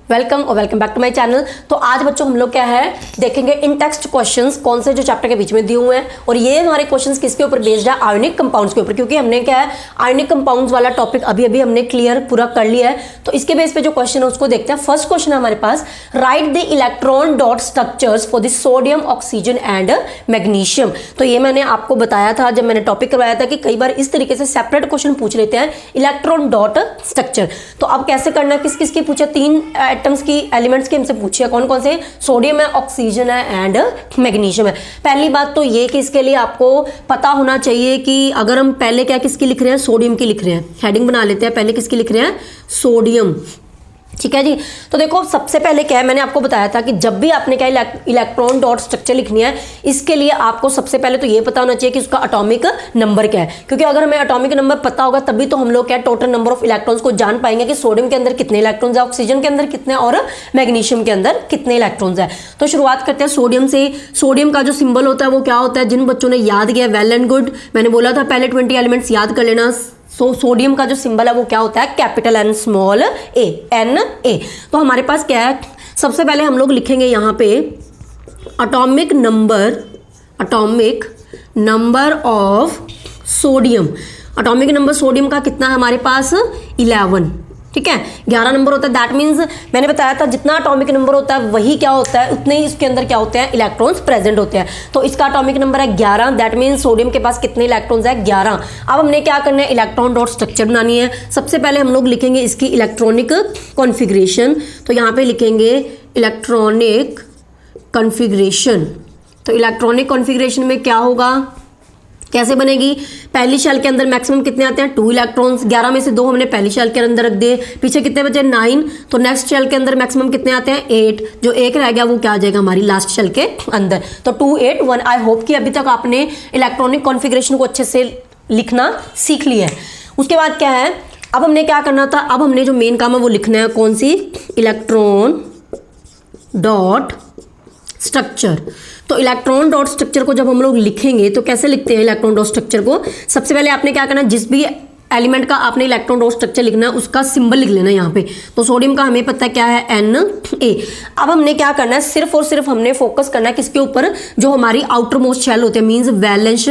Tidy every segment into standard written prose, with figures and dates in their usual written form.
Welcome और welcome back to my channel. तो आज बच्चों हम लोग क्या है देखेंगे इन टेक्स्ट क्वेश्चंस कौन से जो चैप्टर के बीच में दिए हुए हैं, और ये हमारे क्वेश्चंस किसके ऊपर बेस्ड है, आयोनिक कंपाउंड्स के ऊपर, क्योंकि हमने क्या है आयोनिक कंपाउंड्स वाला टॉपिक अभी अभी हमने क्लियर पूरा कर लिया है। तो इसके बेस पे जो क्वेश्चन है उसको देखते हैं। फर्स्ट क्वेश्चन है हमारे पास, write the electron dot structures for the sodium, oxygen and magnesium. तो ये मैंने आपको बताया था जब मैंने टॉपिक करवाया था कि कई बार इस तरीके से सेपरेट क्वेश्चन पूछ लेते हैं इलेक्ट्रॉन डॉट स्ट्रक्चर। तो अब कैसे करना है, किस किस की पूछा, तीन एटम्स की एलिमेंट्स के हमसे पूछिए कौन कौन से, सोडियम है, ऑक्सीजन है एंड मैग्नीशियम है। पहली बात तो ये कि इसके लिए आपको पता होना चाहिए कि अगर हम पहले क्या किसकी लिख रहे हैं, सोडियम की लिख रहे हैं, हेडिंग बना लेते हैं, पहले किसकी लिख रहे हैं, सोडियम। ठीक है जी। तो देखो सबसे पहले क्या है, मैंने आपको बताया था कि जब भी आपने क्या इलेक्ट्रॉन डॉट स्ट्रक्चर लिखनी है, इसके लिए आपको सबसे पहले तो ये पता होना चाहिए कि उसका एटॉमिक नंबर क्या है, क्योंकि अगर हमें एटॉमिक नंबर पता होगा तभी तो हम लोग क्या टोटल नंबर ऑफ इलेक्ट्रॉन्स को जान पाएंगे कि सोडियम के अंदर कितने इलेक्ट्रॉन्स है, ऑक्सीजन के अंदर कितने और मैग्नीशियम के अंदर कितने इलेक्ट्रॉन्स है। तो शुरुआत करते हैं सोडियम से। सोडियम का जो सिंबल होता है वो क्या होता है, जिन बच्चों ने याद किया वेल एंड गुड, मैंने बोला था पहले 20 एलिमेंट्स याद कर लेना। सोडियम का जो सिंबल है वो क्या होता है, capital N small A, N A. तो हमारे पास क्या है, सबसे पहले हम लोग लिखेंगे यहाँ पे atomic number of sodium. Atomic number sodium का कितना है हमारे पास, 11। ठीक है, 11 नंबर होता है। दैट मीन्स मैंने बताया था जितना एटॉमिक नंबर होता है वही क्या होता है, उतने ही इसके अंदर क्या होते हैं, इलेक्ट्रॉन्स प्रेजेंट होते हैं। तो इसका एटॉमिक नंबर है 11। दैट मीन्स सोडियम के पास कितने इलेक्ट्रॉन्स है, 11। अब हमने क्या करना है, इलेक्ट्रॉन डॉट स्ट्रक्चर बनानी है। सबसे पहले हम लोग लिखेंगे इसकी इलेक्ट्रॉनिक कॉन्फ़िगरेशन। तो यहाँ पे लिखेंगे इलेक्ट्रॉनिक कॉन्फ़िगरेशन। तो इलेक्ट्रॉनिक कॉन्फ़िगरेशन में क्या होगा, कैसे बनेगी, पहली शेल के अंदर मैक्सिमम कितने आते हैं, 2 इलेक्ट्रॉन्स। 11 में से 2 हमने पहली शेल के अंदर रख दिए, पीछे कितने बचे, 9। तो नेक्स्ट शेल के अंदर मैक्सिमम कितने आते हैं, 8। जो एक रह गया वो क्या आ जाएगा हमारी लास्ट शेल के अंदर। तो 2 8 1। आई होप कि अभी तक आपने इलेक्ट्रॉनिक कॉन्फ़िगरेशन को अच्छे से लिखना सीख लिया है। उसके बाद क्या है, अब हमने क्या करना था, अब हमने जो मेन काम है वो लिखना है कौन सी, इलेक्ट्रॉन डॉट स्ट्रक्चर। तो इलेक्ट्रॉन डॉट स्ट्रक्चर को जब हम लोग लिखेंगे तो कैसे लिखते हैं इलेक्ट्रॉन डॉट स्ट्रक्चर को, सबसे पहले आपने क्या करना है, जिस भी एलिमेंट का आपने इलेक्ट्रॉन डॉट स्ट्रक्चर लिखना है उसका सिंबल लिख लेना यहाँ पे। तो सोडियम का हमें पता है क्या है, एन ए। अब हमने क्या करना है, सिर्फ और सिर्फ हमने फोकस करना है किसके ऊपर, जो हमारी आउटर मोस्ट शेल होते हैं, मीन्स वैलेंस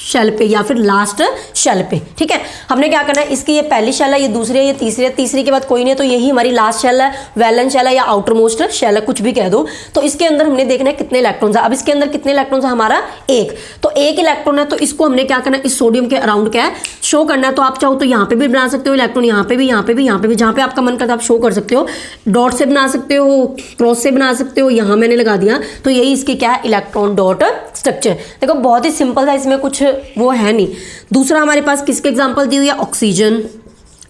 शेल पे या फिर लास्ट शेल पे। ठीक है, हमने क्या करना है, इसकी ये पहली शेल है, ये दूसरी है, ये तीसरी है, तीसरी के बाद कोई नहीं है, तो यही हमारी लास्ट शेल है, वैलेंस शेल है या आउटर मोस्ट शेल है, कुछ भी कह दो। तो इसके अंदर हमने देखना है कितने इलेक्ट्रॉन्स है। अब इसके अंदर कितने इलेक्ट्रॉन्स है हमारा, 1। तो 1 इलेक्ट्रॉन है, तो इसको हमने क्या करना है, इस सोडियम के अराउंड क्या है शो करना है। तो आप चाहो तो यहाँ पे भी बना सकते हो इलेक्ट्रॉन, यहाँ पे भी, यहाँ पे भी, यहाँ पे भी, जहाँ पे आपका मन करता है आप शो कर सकते हो। डॉट से बना सकते हो, क्रॉस से बना सकते हो, यहाँ मैंने लगा दिया। तो यही इसकी क्या है, इलेक्ट्रॉन डॉट स्ट्रक्चर। देखो बहुत ही सिंपल था, इसमें कुछ वो है नहीं। दूसरा हमारे पास किसके एग्जांपल दी हुई है, ऑक्सीजन।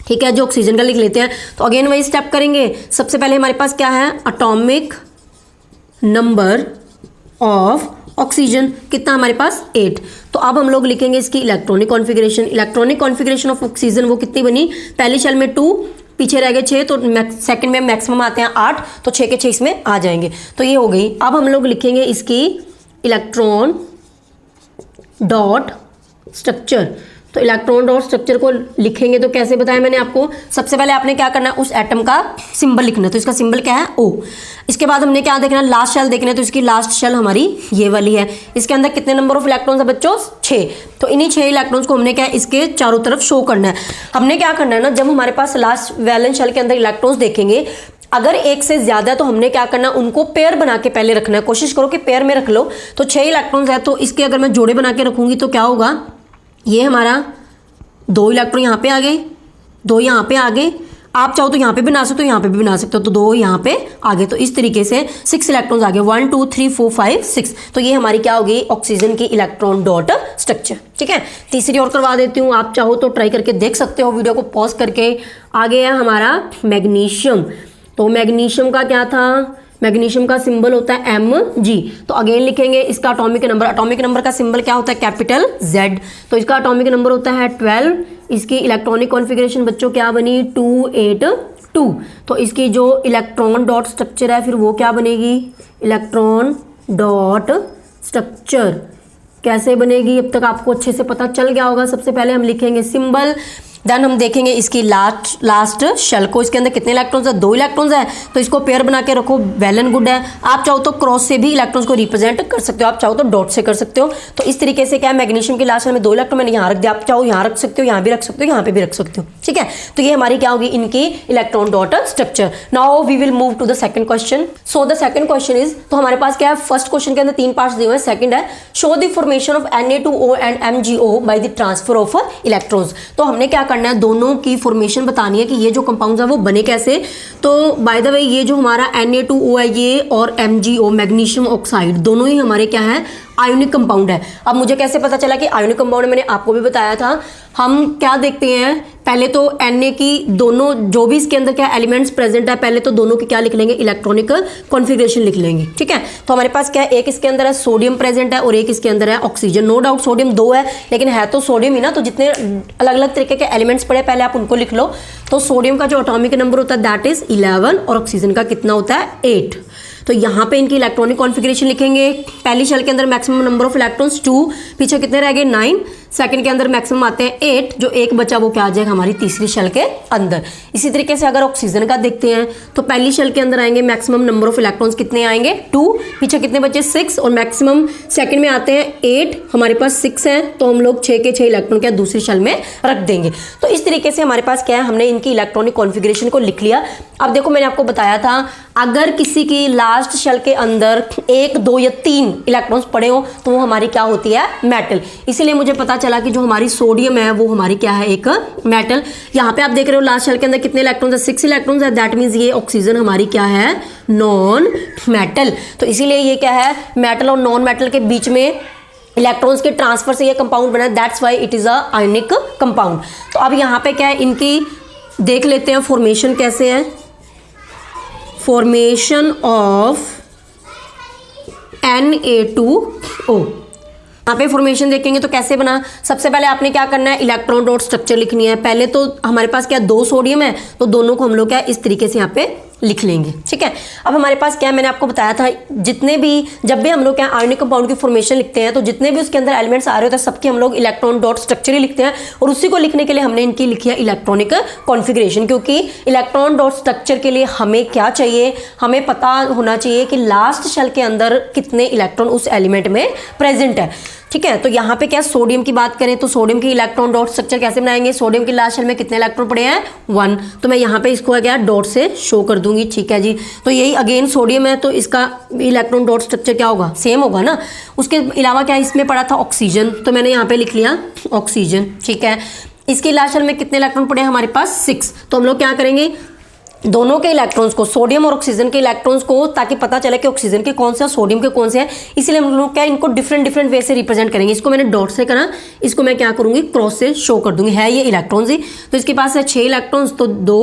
ठीक है, जो ऑक्सीजन का लिख लेते हैं। तो अगेन वही स्टेप करेंगे। सबसे पहले हमारे पास क्या है, एटॉमिक नंबर ऑफ ऑक्सीजन, कितना हमारे पास, 8। तो अब हम लोग लिखेंगे इसकी electronic configuration. Electronic configuration of oxygen वो कितनी बनी, पहली शेल में 2, पीछे रह गए 6, तो सेकंड में मैक्सिमम आते हैं 8, तो 6 के 6 इसमें आ जाएंगे। तो ये हो गई। अब हम लोग लिखेंगे इसकी इलेक्ट्रॉन डॉट स्ट्रक्चर। तो इलेक्ट्रॉन डॉट स्ट्रक्चर को लिखेंगे तो कैसे बताया मैंने आपको, सबसे पहले आपने क्या करना है, उस एटम का सिंबल लिखना है। तो इसका सिंबल क्या है, O। इसके बाद हमने क्या देखना है, लास्ट शेल देखना है। तो इसकी लास्ट शेल हमारी ये वाली है। इसके अंदर कितने नंबर ऑफ इलेक्ट्रॉन्स है बच्चों, 6। तो इन्हीं 6 इलेक्ट्रॉन्स को हमने क्या इसके चारों तरफ शो करना है। हमने क्या करना है ना, जब हमारे पास लास्ट वैलेंस शेल के अंदर इलेक्ट्रॉन्स देखेंगे, अगर 1 से ज्यादा है तो हमने क्या करना है, उनको पेयर बना के पहले रखना है। कोशिश करो कि पेयर में रख लो। तो 6 इलेक्ट्रॉन्स है, तो इसके अगर मैं जोड़े बना के रखूंगी तो क्या होगा, ये हमारा 2 इलेक्ट्रॉन यहाँ पे आ गए, 2 यहाँ पे आ गए। आप चाहो तो यहाँ पे भी बना सकते हो, यहाँ पे भी बना सकते हो। तो 2 यहाँ पे आ गए। तो इस तरीके से 6 इलेक्ट्रॉन्स आ गए, 1 2 3 4 5 6। तो ये हमारी क्या होगी, ऑक्सीजन की इलेक्ट्रॉन डॉट स्ट्रक्चर। ठीक है, तीसरी और करवा देती हूँ, आप चाहो तो ट्राई करके देख सकते हो वीडियो को पॉज करके। आगे है हमारा मैग्नीशियम। तो मैग्नीशियम का क्या था, मैग्नीशियम का सिंबल होता है Mg। तो अगेन लिखेंगे इसका एटॉमिक नंबर। एटॉमिक नंबर का सिंबल क्या होता है, कैपिटल Z। तो इसका एटॉमिक नंबर होता है 12। इसकी इलेक्ट्रॉनिक कॉन्फ़िगरेशन बच्चों क्या बनी, 2 8 2। तो इसकी जो इलेक्ट्रॉन डॉट स्ट्रक्चर है फिर वो क्या बनेगी, इलेक्ट्रॉन डॉट स्ट्रक्चर कैसे बनेगी, अब तक आपको अच्छे से पता चल गया होगा। सबसे पहले हम लिखेंगे सिंबल। देन हम देखेंगे इसकी लास्ट शेल को, इसके अंदर कितने इलेक्ट्रॉन्स है, 2 इलेक्ट्रॉन्स है, तो इसको पेयर बना के रखो, वेल एंड गुड है। आप चाहो तो क्रॉस से भी इलेक्ट्रॉन्स को रिप्रेजेंट कर सकते हो, आप चाहो तो डॉट से कर सकते हो। तो इस तरीके से क्या है, मैग्नीशियम की लास्ट शेल में 2 इलेक्ट्रॉन मैंने यहाँ रख दिया, आप चाहो यहाँ रख सकते हो, यहाँ भी रख सकते हो, यहाँ पे भी रख सकते हो, ठीक है। तो ये हमारी क्या होगी, इनकी electron dot structure. Now we will move to the second question. So the second question is, तो हमारे पास क्या है, फर्स्ट क्वेश्चन के अंदर 3 पार्ट्स दिए हुए हैं, सेकंड है show the formation of Na2O and MgO by the transfer of electrons. तो हमने क्या करना है, दोनों की फॉर्मेशन बतानी है कि ये जो कंपाउंड्स है वो बने कैसे। तो बाय द वे ये जो हमारा Na2O है ये और MgO मैग्नीशियम ऑक्साइड दोनों ही हमारे क्या है, आयोनिक कंपाउंड है। अब मुझे कैसे पता चला कि आयोनिक कंपाउंड, मैंने आपको भी बताया था। हम क्या देखते हैं, पहले तो Na की दोनों जो भी इसके अंदर क्या एलिमेंट्स प्रेजेंट है, पहले तो दोनों की क्या लिख लेंगे, इलेक्ट्रॉनिक कॉन्फ़िगरेशन लिख लेंगे, ठीक है। तो हमारे पास क्या है, एक इसके अंदर है सोडियम प्रेजेंट है और एक इसके अंदर है ऑक्सीजन। नो डाउट सोडियम 2 है, लेकिन है तो सोडियम ही ना, तो जितने अलग अलग तरीके के एलिमेंट्स पड़े पहले आप उनको लिख लो। तो सोडियम का जो एटॉमिक नंबर होता है दैट इज 11 और ऑक्सीजन का कितना होता है, 8। तो यहाँ पे इनकी इलेक्ट्रॉनिक कॉन्फ़िगरेशन लिखेंगे। पहली शेल के अंदर मैक्सिमम नंबर ऑफ इलेक्ट्रॉन्स 2, पीछे कितने रह गए 9, सेकंड के अंदर मैक्सिमम आते हैं 8, जो एक बचा वो क्या आ जाएगा हमारी तीसरी शेल के अंदर। इसी तरीके से अगर ऑक्सीजन का देखते हैं तो पहली शेल के अंदर आएंगे मैक्सिमम नंबर ऑफ इलेक्ट्रॉन्स कितने आएंगे 2, पीछे कितने बचे 6 और मैक्सिमम सेकंड में आते हैं 8, हमारे पास 6 है तो हम लोग 6 के 6 इलेक्ट्रॉन क्या दूसरी शेल में रख देंगे। तो इस तरीके से हमारे पास क्या है, हमने इनकी इलेक्ट्रॉनिक कॉन्फ़िगरेशन को लिख लिया। अब देखो मैंने आपको बताया था अगर किसी की लास्ट शेल के अंदर 1, 2 या 3 इलेक्ट्रॉन्स पड़े हो तो वो हमारी क्या होती है, मेटल। इसीलिए मुझे पता चला कि जो हमारी सोडियम है वो हमारी क्या है, एक मेटल। यहाँ पे आप देख रहे हो लास्ट शेल के अंदर कितने इलेक्ट्रॉन्स है, 6 इलेक्ट्रॉन्स है, दैट मीन्स ये ऑक्सीजन हमारी क्या है, नॉन मेटल। तो इसीलिए ये क्या है, मेटल और नॉन मेटल के बीच में इलेक्ट्रॉन्स के ट्रांसफर से ये कंपाउंड बना, that's why it is a ionic compound. तो अब यहाँ पे क्या है, इनकी देख लेते हैं फॉर्मेशन कैसे है। फॉर्मेशन ऑफ Na2O, यहाँ पे फॉर्मेशन देखेंगे तो कैसे बना। सबसे पहले आपने क्या करना है, इलेक्ट्रॉन डॉट स्ट्रक्चर लिखनी है। पहले तो हमारे पास क्या 2 सोडियम है तो दोनों को हम लोग क्या इस तरीके से यहाँ पे लिख लेंगे, ठीक है। अब हमारे पास क्या है, मैंने आपको बताया था जितने भी जब भी हम लोग क्या आयोनिक कंपाउंड की फॉर्मेशन लिखते हैं तो जितने भी उसके अंदर एलिमेंट्स आ रहे होते हैं सबके हम लोग इलेक्ट्रॉन डॉट स्ट्रक्चर ही लिखते हैं और उसी को लिखने के लिए हमने इनकी लिखी है इलेक्ट्रॉनिक कॉन्फ़िगरेशन। क्योंकि इलेक्ट्रॉन डॉट स्ट्रक्चर के लिए हमें क्या चाहिए, हमें पता होना चाहिए कि लास्ट शेल के अंदर कितने इलेक्ट्रॉन उस एलिमेंट में प्रेजेंट है, ठीक है। तो यहाँ पे क्या सोडियम की बात करें तो सोडियम की इलेक्ट्रॉन डॉट स्ट्रक्चर कैसे बनाएंगे, सोडियम की लास्ट शेल में कितने इलेक्ट्रॉन पड़े हैं 1, तो मैं यहाँ पे इसको क्या डॉट से शो कर दूंगी, ठीक है जी। तो यही अगेन सोडियम है तो इसका इलेक्ट्रॉन डॉट स्ट्रक्चर क्या होगा, सेम होगा ना। उसके अलावा क्या इसमें पड़ा था ऑक्सीजन, तो मैंने यहाँ पे लिख लिया ऑक्सीजन, ठीक है। इसकी लास्ट शेल में कितने इलेक्ट्रॉन पड़े हैं हमारे पास 6, तो हम लोग क्या करेंगे दोनों के इलेक्ट्रॉन्स को, सोडियम और ऑक्सीजन के इलेक्ट्रॉन्स को, ताकि पता चले कि ऑक्सीजन के कौन से और सोडियम के कौन से हैं, इसलिए हम लोग क्या इनको डिफरेंट वे से रिप्रेजेंट करेंगे। इसको मैंने डॉट से करा, इसको मैं क्या करूंगी क्रॉस से शो कर दूंगी। है ये इलेक्ट्रॉन्स ही, तो इसके पास है 6 इलेक्ट्रॉन्स, तो 2,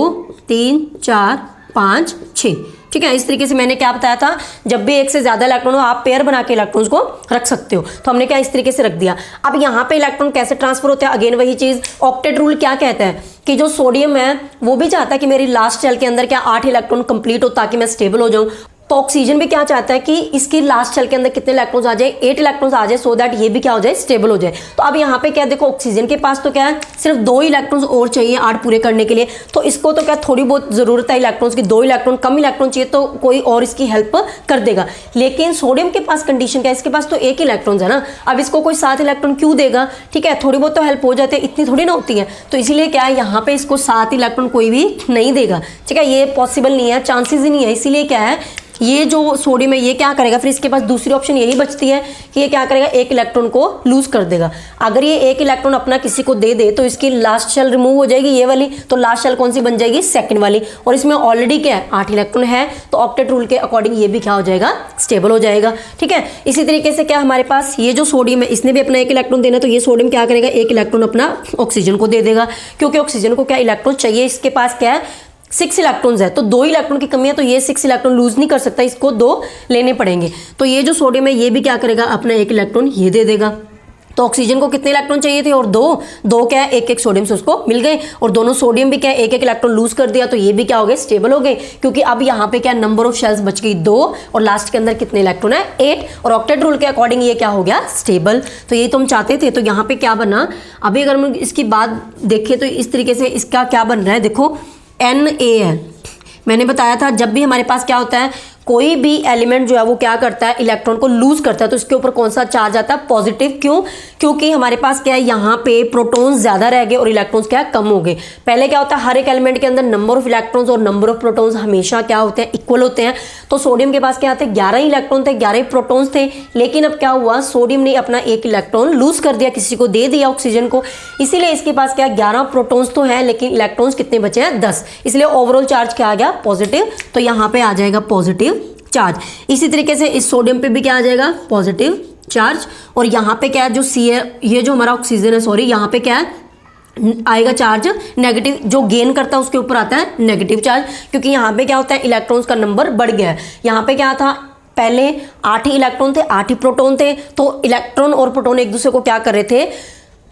3, 4, 5, 6, ठीक है। इस तरीके से मैंने क्या बताया था, जब भी एक से ज्यादा इलेक्ट्रॉन हो आप पेयर बना के इलेक्ट्रॉन्स को रख सकते हो, तो हमने क्या इस तरीके से रख दिया। अब यहाँ पे इलेक्ट्रॉन कैसे ट्रांसफर होते हैं, अगेन वही चीज, ऑक्टेट रूल क्या कहता है कि जो सोडियम है वो भी चाहता है कि मेरी लास्ट शेल के अंदर क्या 8 इलेक्ट्रॉन कंप्लीट हो ताकि मैं स्टेबल हो जाऊं। तो ऑक्सीजन भी क्या चाहता है कि इसकी लास्ट शेल के अंदर कितने इलेक्ट्रॉन्स आ जाए, 8 इलेक्ट्रॉन्स आ जाए, सो दैट ये भी क्या हो जाए, स्टेबल हो जाए। तो अब यहाँ पे क्या देखो, ऑक्सीजन के पास तो क्या है सिर्फ 2 इलेक्ट्रॉन्स और चाहिए 8 पूरे करने के लिए, तो इसको तो क्या थोड़ी बहुत जरूरत है इलेक्ट्रॉन्स की, 2 इलेक्ट्रॉन कम इलेक्ट्रॉन चाहिए तो कोई और इसकी हेल्प कर देगा। लेकिन सोडियम के पास कंडीशन क्या है, इसके पास तो 1 इलेक्ट्रॉन है ना, अब इसको कोई 7 इलेक्ट्रॉन क्यों देगा, ठीक है। थोड़ी बहुत तो हेल्प हो जाती है, इतनी थोड़ी ना होती है, तो इसीलिए क्या है यहाँ पे इसको 7 इलेक्ट्रॉन कोई भी नहीं देगा, ठीक है। ये पॉसिबल नहीं है, चांसेस ही नहीं है। इसीलिए क्या है, ये जो सोडियम है ये क्या करेगा, फिर इसके पास दूसरी ऑप्शन यही बचती है कि ये क्या करेगा, 1 इलेक्ट्रॉन को लूज कर देगा। अगर ये 1 इलेक्ट्रॉन अपना किसी को दे दे तो इसकी लास्ट शेल रिमूव हो जाएगी ये वाली, तो लास्ट शेल कौन सी बन जाएगी, सेकंड वाली, और इसमें ऑलरेडी क्या है 8 इलेक्ट्रॉन है, तो ऑक्टेट रूल के अकॉर्डिंग ये भी क्या हो जाएगा, स्टेबल हो जाएगा, ठीक है। इसी तरीके से क्या हमारे पास ये जो सोडियम है इसने भी अपना 1 इलेक्ट्रॉन देना, तो ये सोडियम क्या करेगा, 1 इलेक्ट्रॉन अपना ऑक्सीजन को दे देगा, क्योंकि ऑक्सीजन को क्या इलेक्ट्रॉन चाहिए, इसके पास क्या है 6 इलेक्ट्रॉन्स है, तो 2 इलेक्ट्रॉन की कमी है, तो ये 6 इलेक्ट्रॉन लूज नहीं कर सकता, इसको 2 लेने पड़ेंगे। तो ये जो सोडियम है ये भी क्या करेगा, अपना 1 इलेक्ट्रॉन ये दे देगा, तो ऑक्सीजन को कितने इलेक्ट्रॉन चाहिए थे और दो क्या है, एक एक सोडियम से उसको मिल गए, और दोनों सोडियम भी क्या है एक एक इलेक्ट्रॉन लूज कर दिया, तो ये भी क्या हो गए, स्टेबल हो गए, क्योंकि अब यहाँ पे क्या नंबर ऑफ शेल्स बच गई 2 और लास्ट के अंदर कितने इलेक्ट्रॉन है 8, और ऑक्टेट रूल के अकॉर्डिंग ये क्या हो गया, स्टेबल। तो ये तो हम चाहते थे। तो यहाँ पे क्या बना, अभी अगर हम इसकी बात देखें तो इस तरीके से इसका क्या बन रहा है, देखो Na है। मैंने बताया था जब भी हमारे पास क्या होता है, कोई भी एलिमेंट जो है वो क्या करता है, इलेक्ट्रॉन को लूज करता है, तो इसके ऊपर कौन सा चार्ज आता है, पॉजिटिव। क्यों? क्योंकि हमारे पास क्या है, यहाँ पे प्रोटॉन्स ज्यादा रह गए और इलेक्ट्रॉन्स क्या कम हो गए। पहले क्या होता है, हर एक एलिमेंट के अंदर नंबर ऑफ इलेक्ट्रॉन्स और नंबर ऑफ प्रोटॉन्स हमेशा क्या होते हैं, इक्वल होते हैं। तो सोडियम के पास क्या आते हैं, 11 इलेक्ट्रॉन थे, 11 प्रोटॉन्स थे, लेकिन अब क्या हुआ, सोडियम ने अपना एक इलेक्ट्रॉन लूज कर दिया, किसी को दे दिया, ऑक्सीजन को, इसीलिए इसके पास क्या 11 प्रोटॉन्स तो है, लेकिन इलेक्ट्रॉन्स कितने बचे हैं, 10, इसलिए ओवरऑल चार्ज क्या आ गया, पॉजिटिव। तो यहाँ पे आ जाएगा पॉजिटिव चार्ज। इसी तरीके से इस सोडियम पे भी क्या आ जाएगा, पॉजिटिव चार्ज। और यहाँ पे क्या है, जो सी है, ये जो हमारा ऑक्सीजन है, सॉरी, यहाँ पे क्या है आएगा चार्ज नेगेटिव, जो गेन करता है उसके ऊपर आता है नेगेटिव चार्ज, क्योंकि यहाँ पे क्या होता है, इलेक्ट्रॉन्स का नंबर बढ़ गया है। यहाँ पे क्या था, पहले 8 ही इलेक्ट्रॉन थे, 8 ही प्रोटॉन थे, तो इलेक्ट्रॉन और प्रोटॉन एक दूसरे को क्या कर रहे थे,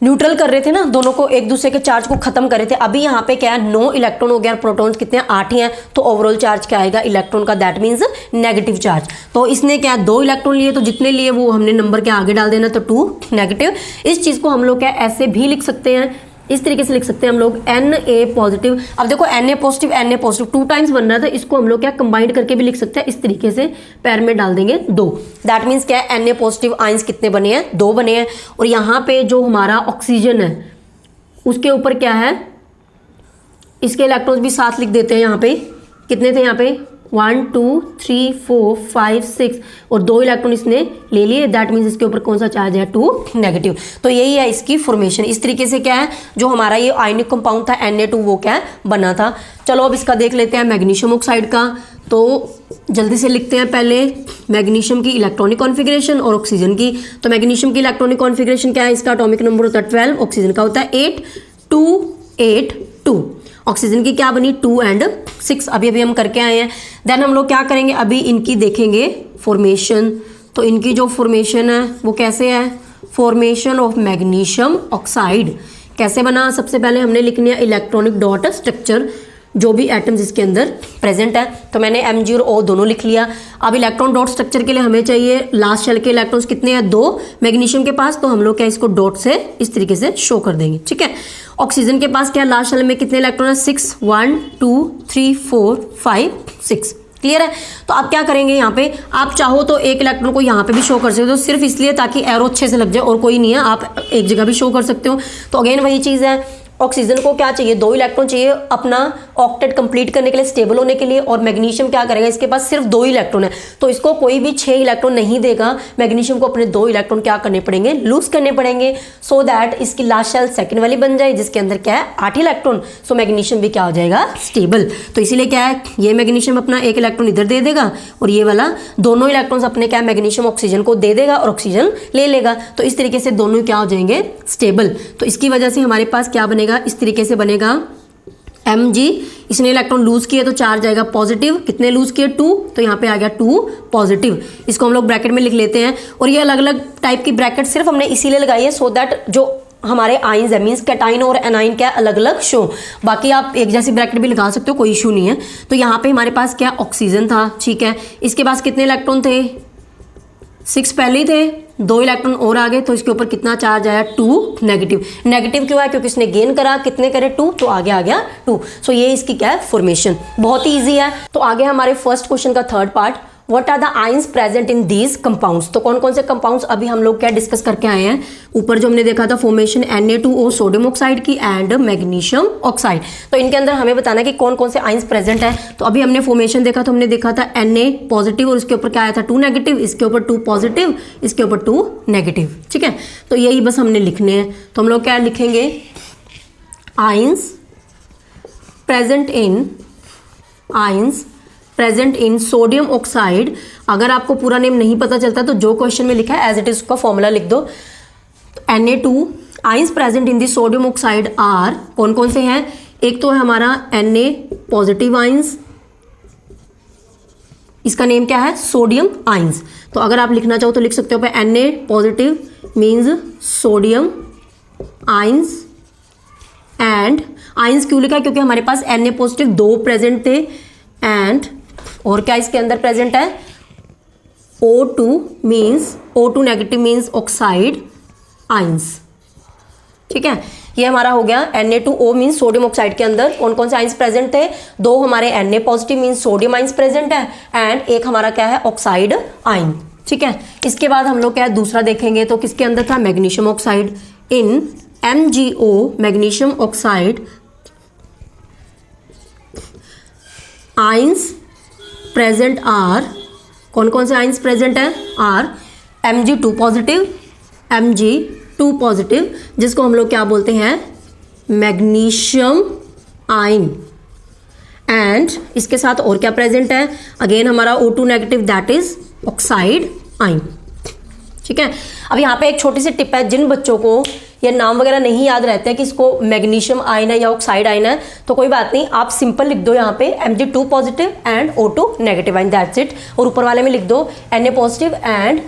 न्यूट्रल कर रहे थे ना, दोनों को एक दूसरे के चार्ज को खत्म कर रहे थे। अभी यहाँ पे क्या है, 9 इलेक्ट्रॉन हो गया, प्रोटॉन्स कितने हैं, 8 ही हैं, तो ओवरऑल चार्ज क्या आएगा इलेक्ट्रॉन का, दैट मीन्स नेगेटिव चार्ज। तो इसने क्या 2 इलेक्ट्रॉन लिए, तो जितने लिए वो हमने नंबर के आगे डाल देना, तो 2 नेगेटिव। इस चीज को हम लोग क्या ऐसे भी लिख सकते हैं, इस तरीके से लिख सकते हैं हम लोग Na पॉजिटिव। अब देखो Na पॉजिटिव 2 टाइम्स बन रहा था, इसको हम लोग क्या कंबाइंड करके भी लिख सकते हैं, इस तरीके से पैर में डाल देंगे 2। दैट मीन्स क्या है, Na पॉजिटिव आइंस कितने बने हैं, 2 बने हैं। और यहाँ पे जो हमारा ऑक्सीजन है उसके ऊपर क्या है, इसके इलेक्ट्रॉन्स भी साथ लिख देते हैं। यहाँ पे कितने थे, यहाँ पे 1 2 3 4 5 6 और 2 इलेक्ट्रॉन इसने ले लिए, दैट मीन्स इसके ऊपर कौन सा चार्ज है, 2 नेगेटिव। तो यही है इसकी फॉर्मेशन। इस तरीके से क्या है, जो हमारा ये आयनिक कंपाउंड था Na2 वो क्या है बना था। चलो अब इसका देख लेते हैं मैग्नीशियम ऑक्साइड का। तो जल्दी से लिखते हैं पहले मैग्नीशियम की इलेक्ट्रॉनिक कॉन्फ़िगरेशन और ऑक्सीजन की। तो मैग्नीशियम की इलेक्ट्रॉनिक कॉन्फ़िगरेशन क्या है, इसका एटॉमिक नंबर होता है 12, ऑक्सीजन का होता है 8 2 8 2। ऑक्सीजन की क्या बनी 2 and 6, अभी हम करके आए हैं। देन हम लोग क्या करेंगे, अभी इनकी देखेंगे फॉर्मेशन। तो इनकी जो फॉर्मेशन है वो कैसे है, फॉर्मेशन ऑफ मैग्नीशियम ऑक्साइड कैसे बना। सबसे पहले हमने लिखनी है इलेक्ट्रॉनिक डॉट स्ट्रक्चर, जो भी एटम्स इसके अंदर प्रेजेंट है। तो मैंने Mg और O दोनों लिख लिया। अब इलेक्ट्रॉन डॉट स्ट्रक्चर के लिए हमें चाहिए लास्ट शेल के इलेक्ट्रॉन्स कितने हैं, 2 मैग्नीशियम के पास, तो हम लोग क्या इसको डॉट से इस तरीके से शो कर देंगे, ठीक है। ऑक्सीजन के पास क्या लास्ट शेल में कितने इलेक्ट्रॉन है, 6 1 2 3 4 5 6, क्लियर है। तो आप क्या करेंगे, यहाँ पे आप चाहो तो एक इलेक्ट्रॉन को यहाँ पे भी शो कर सकते हो, सिर्फ इसलिए ताकि एरो अच्छे से लग जाए, और कोई नहीं है, आप एक जगह भी शो कर सकते हो। तो अगेन वही चीज़ है, ऑक्सीजन को क्या चाहिए, 2 इलेक्ट्रॉन चाहिए अपना ऑक्टेट कंप्लीट करने के लिए, स्टेबल होने के लिए। और मैग्नीशियम क्या करेगा, इसके पास सिर्फ 2 इलेक्ट्रॉन है, तो इसको कोई भी 6 इलेक्ट्रॉन नहीं देगा। मैग्नीशियम को अपने 2 इलेक्ट्रॉन क्या करने पड़ेंगे, लूज करने पड़ेंगे, सो दैट इसकी लास्ट शेल सेकंड वाली बन जाए, जिसके अंदर क्या है 8 इलेक्ट्रॉन। सो मैग्नीशियम भी क्या हो जाएगा, स्टेबल। तो इसीलिए क्या है, ये मैग्नीशियम अपना एक इलेक्ट्रॉन इधर दे देगा, और ये वाला दोनों इलेक्ट्रॉन्स अपने क्या मैग्नीशियम ऑक्सीजन को दे देगा, और ऑक्सीजन ले लेगा। तो इस तरीके से दोनों क्या हो जाएंगे, स्टेबल। तो इसकी वजह से हमारे पास क्या बनेगा, इस तरीके से बनेगा Mg। इसने इलेक्ट्रॉन लूज किए तो चार्ज आएगा पॉजिटिव, कितने लूज किए 2, तो यहाँ पे आ गया 2 पॉजिटिव। इसको हम लोग ब्रैकेट में लिख लेते हैं। और ये अलग अलग टाइप की ब्रैकेट सिर्फ हमने इसीलिए लगाई है, सो दैट जो हमारे आइंस है, मीन्स कैटाइन और एनाइन क्या अलग अलग शो। बाकी आप एक जैसी ब्रैकेट भी लगा सकते हो, कोई इशू नहीं है। तो यहाँ पे हमारे पास क्या ऑक्सीजन था, ठीक है। इसके पास कितने इलेक्ट्रॉन थे, 6 पहले ही थे, 2 इलेक्ट्रॉन और आ गए, तो इसके ऊपर कितना चार्ज आया, 2 नेगेटिव। नेगेटिव क्यों है, क्योंकि इसने गेन करा, कितने करे 2, तो आगे आ गया 2। सो ये इसकी क्या है, फॉर्मेशन। बहुत ही ईजी है। तो आगे हमारे फर्स्ट क्वेश्चन का third part, what are the ions present in these compounds. तो कौन कौन से कंपाउंड्स अभी हम लोग क्या डिस्कस करके आए हैं। ऊपर जो हमने देखा था फॉर्मेशन Na2O सोडियम ऑक्साइड की एंड मैग्नीशियम ऑक्साइड, तो इनके अंदर हमें बताना कि कौन कौन से आइंस प्रेजेंट है। तो अभी हमने फॉर्मेशन देखा, तो हमने देखा था Na पॉजिटिव और इसके ऊपर क्या आया था 2 नेगेटिव, इसके ऊपर 2 पॉजिटिव, इसके ऊपर 2 नेगेटिव, ठीक है। तो यही बस हमने लिखने हैं। तो हम लोग क्या लिखेंगे, आइंस प्रेजेंट इन सोडियम ऑक्साइड। अगर आपको पूरा नेम नहीं पता चलता तो जो क्वेश्चन में लिखा है एज इट इज उसका फॉर्मूला लिख दो। Na2 ions present in the sodium oxide are, कौन कौन से हैं, एक तो है हमारा Na पॉजिटिव आइंस, इसका नेम क्या है सोडियम आइंस। तो अगर आप लिखना चाहो तो लिख सकते हो Na positive, means sodium ions, and ions क्यों लिखा? क्योंकि हमारे पास Na पॉजिटिव 2 प्रेजेंट थे, एंड और क्या इसके अंदर प्रेजेंट है? O2 means O2 negative means oxide ions. ठीक है, ये हमारा हो गया Na2O मीन्स सोडियम ऑक्साइड के अंदर कौन कौन से आइंस प्रेजेंट थे? 2 हमारे Na positive means sodium ions present है, एंड एक हमारा क्या है? ऑक्साइड आइन। ठीक है, इसके बाद हम लोग क्या है दूसरा देखेंगे, तो किसके अंदर था? Magnesium oxide. In MgO magnesium oxide ions present are, कौन कौन से आइंस प्रेजेंट है? Are Mg2 positive, Mg2 positive, जिसको हम लोग क्या बोलते हैं? मैग्नीशियम आइन। एंड इसके साथ और क्या प्रेजेंट है? अगेन हमारा O2 negative, that is oxide आइन। ठीक है, अब यहाँ पे एक छोटी सी टिप है, जिन बच्चों को ये नाम वगैरह नहीं याद रहते हैं कि इसको मैग्नीशियम आइन है या ऑक्साइड आइन है, तो कोई बात नहीं, आप सिंपल लिख दो यहाँ पे Mg2 positive and O2 negative ion, that's it. और ऊपर वाले में लिख दो Na positive and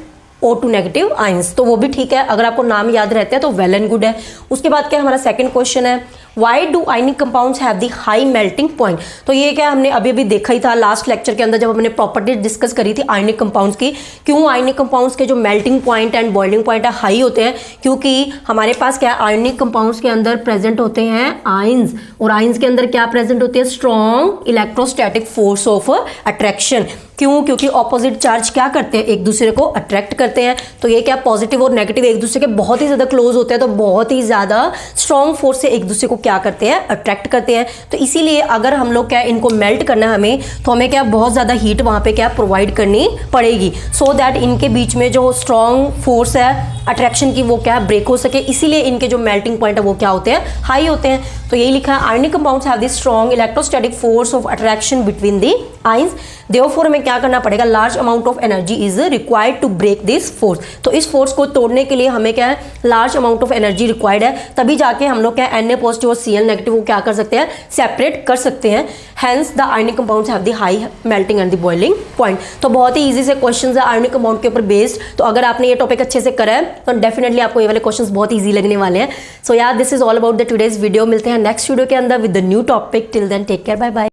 O2 negative ions, तो वो भी ठीक है। अगर आपको नाम याद रहते हैं तो वेल एंड गुड है। उसके बाद क्या हमारा सेकंड क्वेश्चन है, why do ionic compounds have the high melting point? तो ये क्या हमने अभी अभी देखा ही था लास्ट लेक्चर के अंदर, जब हमने प्रॉपर्टी डिस्कस करी थी आयनिक कंपाउंड्स की। क्यों आयनिक कंपाउंड्स के जो melting point and boiling point है हाई होते हैं? क्योंकि हमारे पास क्या आयनिक कंपाउंड्स के अंदर प्रेजेंट होते हैं आइंस, और आइंस के अंदर क्या प्रेजेंट होती है? Strong electrostatic force of attraction. क्यों? क्योंकि ऑपोजिट चार्ज क्या करते हैं? एक दूसरे को अट्रैक्ट करते हैं। तो ये क्या पॉजिटिव और नेगेटिव एक दूसरे के बहुत ही ज्यादा क्लोज होते हैं, तो बहुत ही ज्यादा स्ट्रॉन्ग फोर्स से एक दूसरे को क्या करते हैं? अट्रैक्ट करते हैं। तो इसीलिए अगर हम लोग क्या इनको मेल्ट करना है हमें, तो हमें क्या बहुत ज्यादा हीट वहां पे क्या प्रोवाइड करनी पड़ेगी, सो दैट इनके बीच में जो स्ट्रॉन्ग फोर्स है अट्रैक्शन की वो क्या ब्रेक हो सके। इसीलिए इनके जो मेल्टिंग पॉइंट है वो क्या होते हैं? हाई होते हैं। तो यही लिखा है, ionic compounds have the strong electrostatic force of attraction between the ions, therefore हमें क्या करना पड़ेगा? Large amount of energy is required to break this force. तो इस फोर्स को तोड़ने के लिए हमें क्या है? Large amount of energy required है, तभी जाके हम लोग क्या Na पॉजिटिव और Cl नेगेटिव को क्या कर सकते हैं? सेपरेट कर सकते हैं। Hence the ionic compounds have the high melting and the boiling point. तो बहुत ही इजी से क्वेश्चंस है आयनिक कंपाउंड के ऊपर बेस्ड। तो अगर आपने ये टॉपिक अच्छे से करा है तो डेफिनेटली आपको ये वाले क्वेश्चंस बहुत ईजी लगने वाले हैं। सो यार, this is all about the today's video. मिलते हैं नेक्स्ट वीडियो के अंदर with the new topic. Till then take care, bye bye.